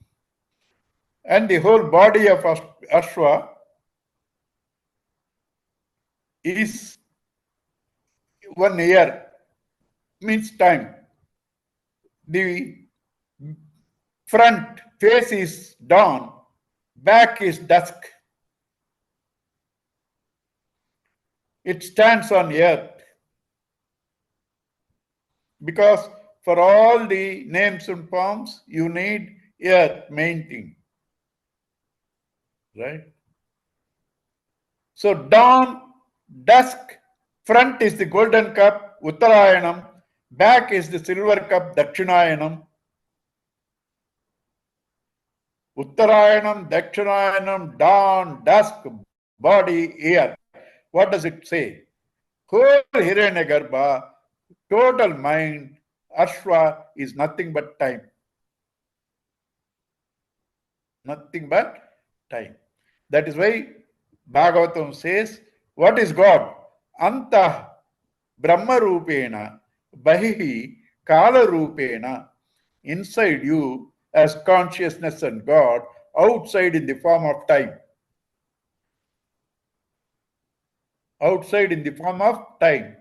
And the whole body of Ashwa is 1 year, means time. The front face is dawn, back is dusk. It stands on earth. Because for all the names and forms, you need earth, main thing. Right? So dawn, dusk, front is the golden cup, Uttarayanam, back is the silver cup, Dakshinayanam. Uttarayanam, Dakshinayanam, dawn, dusk, body, earth. What does it say? Whole Hiranyagarbha, total mind, Ashwa is nothing but time. Nothing but time. That is why Bhagavatam says, what is God? Antah Brahma Rupena, Bahihi Kala Rupena. Inside you as consciousness and God, outside in the form of time. Outside in the form of time.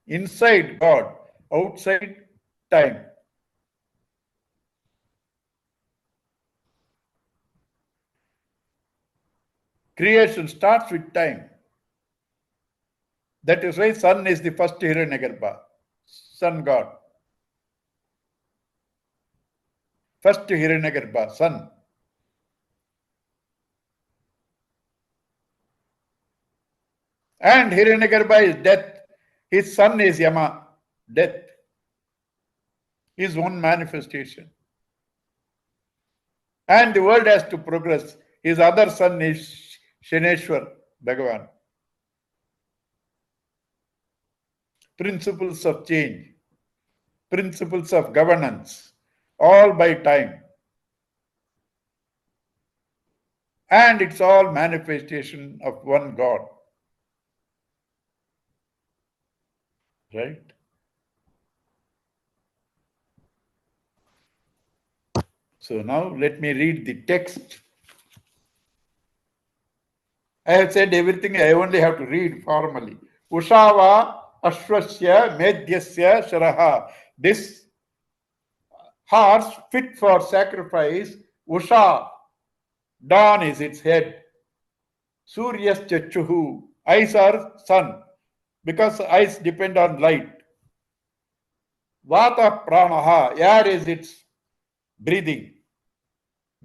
Inside God, outside time. Creation starts with time. That is why sun is the first Hiranyagarbha, sun god. First Hiranyagarbha, sun. And Hiranyagarbha is death. His son is Yama, death. His own manifestation. And the world has to progress. His other son is Shaneshwar, Bhagavan. Principles of change, principles of governance, all by time. And it's all manifestation of one God. Right? So now let me read the text. I have said everything, I only have to read formally. Ushava Ashwasya Medyasya Sharaha. This horse fit for sacrifice, Usha, dawn is its head. Suryas Chachuhu, eyes are sun, because eyes depend on light. Vata Pranaha, air is its breathing.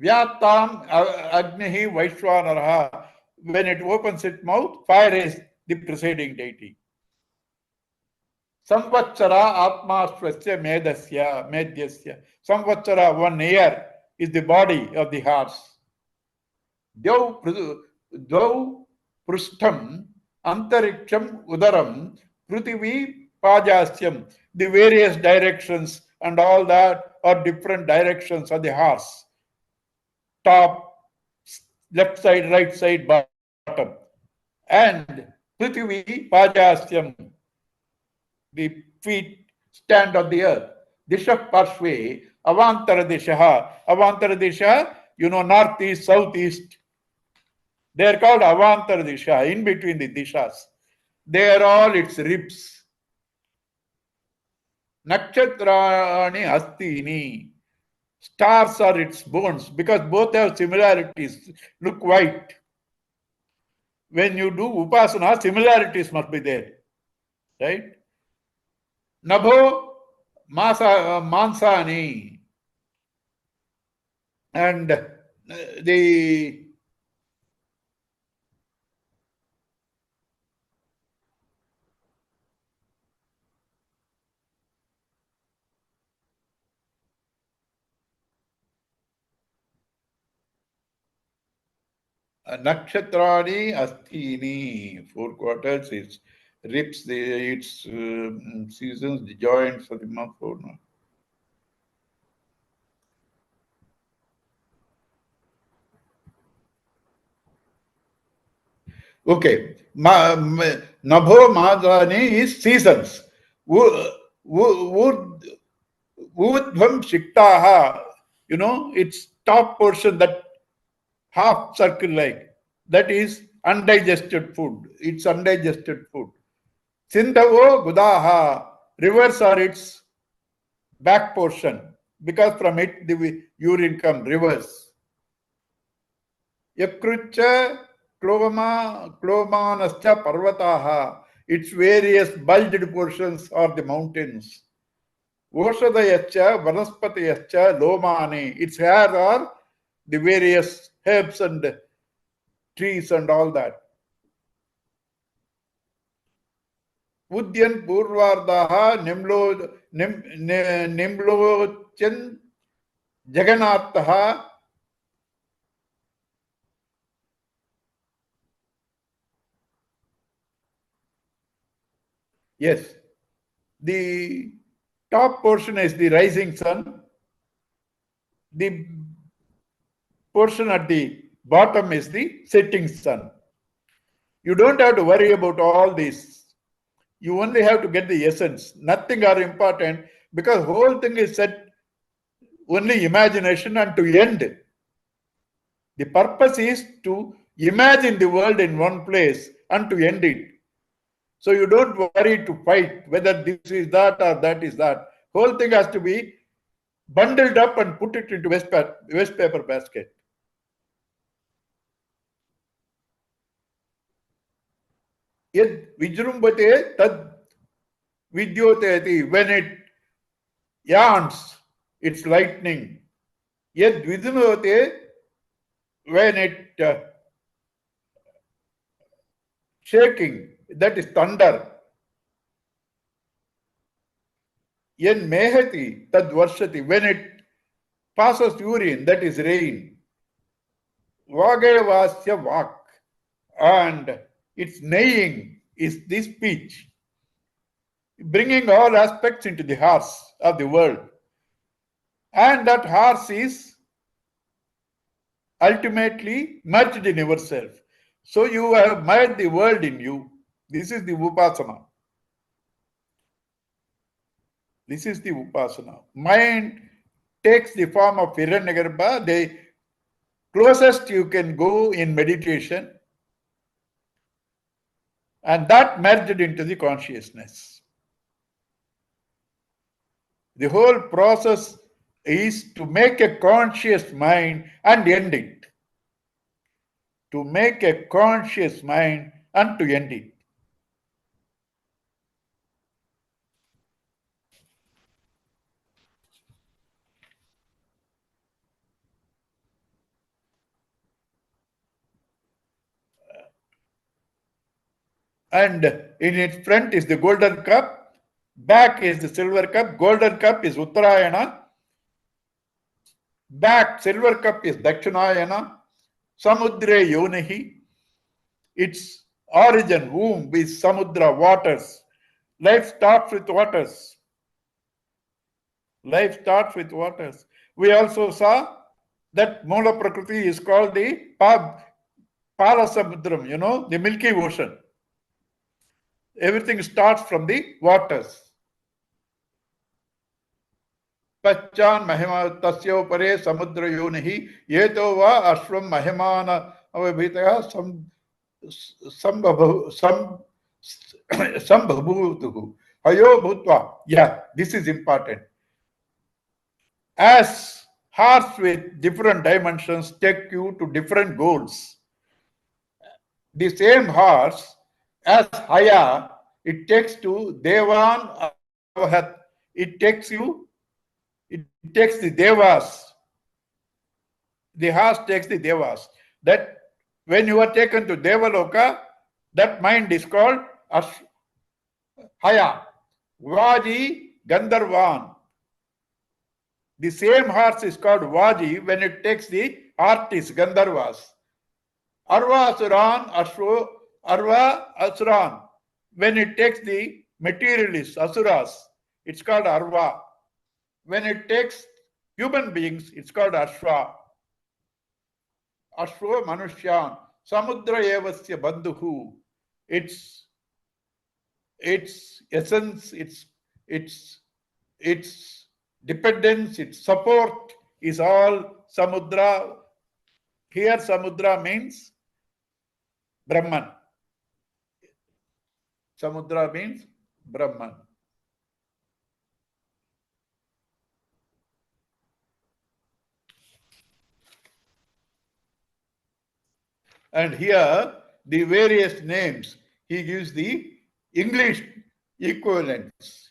Vyatam Agnihi Vaishwanaraha, when it opens its mouth, fire is the presiding deity. Samvatsara Atmaswasya Medyasya. Samvatsara, 1 year, is the body of the horse. Dau Prustham Antariksham Udaram Prithvi Pajasyam. The various directions and all that are different directions of the horse. Top, left side, right side, bottom. And Prithvi Pajasyam. The feet stand on the earth. Disha Parshve, Avantara Disha. Avantara Disha, northeast, southeast. They are called Avantara Disha, in between the Dishas. They are all its ribs. Nakshatrani Astini. Stars are its bones because both have similarities. Look white. When you do upasana, similarities must be there. Right? Nabho Mansani. And the Nakshatrani Asthini, 4 quarters, its ribs, its seasons, the joints of the month. Okay. Nabho Madani is seasons. Wood Udvam Shiktaha, its top portion, that half circle like, that is undigested food. It's undigested food. Sindhavo Gudaha, rivers are its back portion, because from it the urine comes, rivers. Yakrucha Klomanascha Parvataha, its various bulged portions are the mountains. Oshadayascha Vanaspatayascha Lomani, its hair are the various herbs and trees and all that. Udyan Purvardaha Nimlochan Jagannathaha. Yes, the top portion is the rising sun. The portion at the bottom is the setting sun. You don't have to worry about all this. You only have to get the essence. Nothing are important, because whole thing is set only imagination and to end. The purpose is to imagine the world in one place and to end it. So you don't worry to fight whether this is that or that is that. Whole thing has to be bundled up and put it into waste paper basket. Yet vijrumbate tad vidyoteti, when it yawns, it's lightning. Yet vidunate, when it shaking, that is thunder. Yen mehati tad varshati, when it passes urine, that is rain. Vagavasya vak, and its neighing is this speech, bringing all aspects into the horse of the world. And that horse is ultimately merged in yourself. So you have merged the world in you. This is the upasana. This is the upasana. Mind takes the form of Hiranyagarbha, the closest you can go in meditation, and that merged into the consciousness. The whole process is to make a conscious mind and end it. To make a conscious mind and to end it. And in its front is the golden cup, back is the silver cup. Golden cup is Uttarayana, back silver cup is Dakshinayana. Samudre Yonehi, its origin, womb is Samudra, waters. Life starts with waters. Life starts with waters. We also saw that Mula Prakriti is called the Palasamudram, the Milky Ocean. Everything starts from the waters. Pachan Mahima Tasyo Pare Samudra Yonihi Yeto Va Ashram Mahimana Avabhitaya Sambhabhutuhu Hayo Bhutva. Yeah, this is important. As hearts with different dimensions take you to different goals, the same horse as Haya, it takes to Devan Avahat. It takes the Devas. The horse takes the Devas. That when you are taken to Devaloka, that mind is called Haya. Vaji Gandharvan. The same horse is called Vaji when it takes the artists, Gandharvas. Arva Asuran, Arva Asuran. When it takes the materialists, Asuras, it's called Arva. When it takes human beings, it's called Ashwa. Ashwa Manushyan. Samudra Evasya Bandhuhu. Its essence, its dependence, its support is all Samudra. Here Samudra means Brahman. Samudra means Brahman. And here the various names, he gives the English equivalents.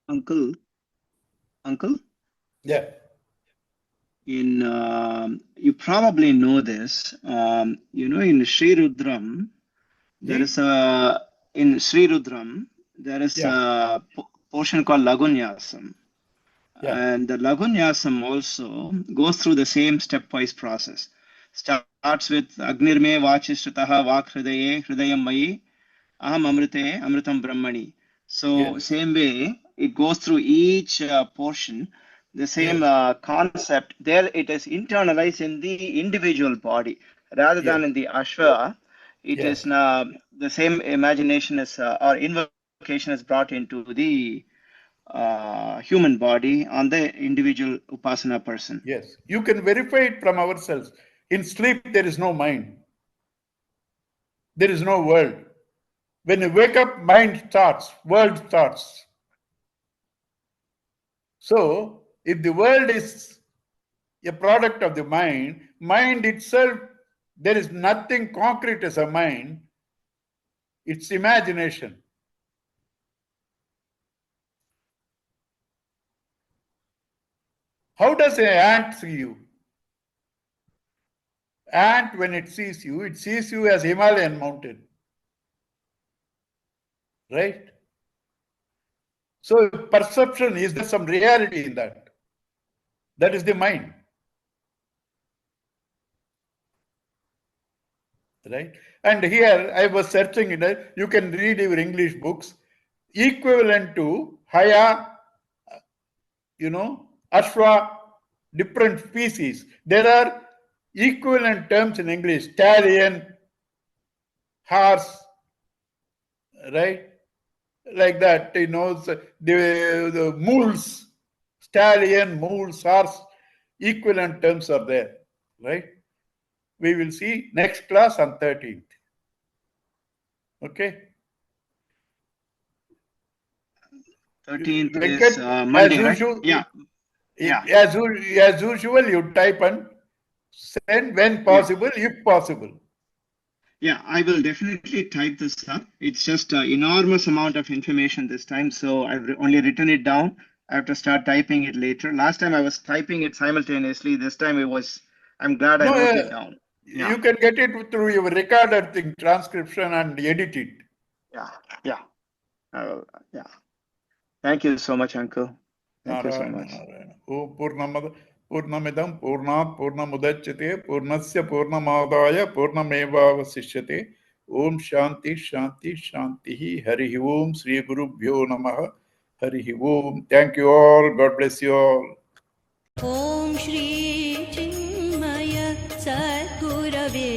Uncle, Yeah. You probably know this. In Sri Rudram, there is a portion called Lagunyasam. Yeah. And the Lagunyasam also goes through the same stepwise process. Starts with Agnirme Vachishritaha Vak Hridaye Hridayam Mayi Aham Amrite Amritam Brahmani. So Yes. same way, it goes through each portion. The same concept there, it is internalized in the individual body rather than Yes. in the ashva. It Yes. is the same imagination is or invocation is brought into the human body on the individual upasana person. Yes. You can verify it from ourselves. In sleep, there is no mind. There is no world. When you wake up, mind starts, world starts. So, if the world is a product of the mind itself, there is nothing concrete as a mind. It's imagination. How does an ant see you? Ant, when it sees you as Himalayan mountain. Right? So perception, is there some reality in that? That is the mind. Right? And here I was searching it. You can read your English books. Equivalent to Haya, Ashwa, different species. There are equivalent terms in English. Stallion, horse, right? Like that, the mules, stallion, mules, horse, equivalent terms are there, right? We will see next class on 13th. Okay. 13th Venkat, is Monday, as right? usual, Yeah. As usual, you type and send when possible, if possible. Yeah, I will definitely type this up. It's just an enormous amount of information this time, so I've only written it down. I have to start typing it later. Last time I was typing it simultaneously. This time I'm glad I No, wrote it down. Yeah, you can get it through your recorder thing, transcription, and edit it. yeah. Yeah. Thank you so much, Uncle. Thank you so Narayana, much. Narayana. Om Purnamidam Purnat Purnamudachyate Purnasya Purnamadaya Purnamevavasishyate. Om Shanti Shanti Shanti. Hari Om Sri Gurubhyo Namaha. Hari Om. Thank you all. God bless you all. Om Shri Chinmay सद्गुरवे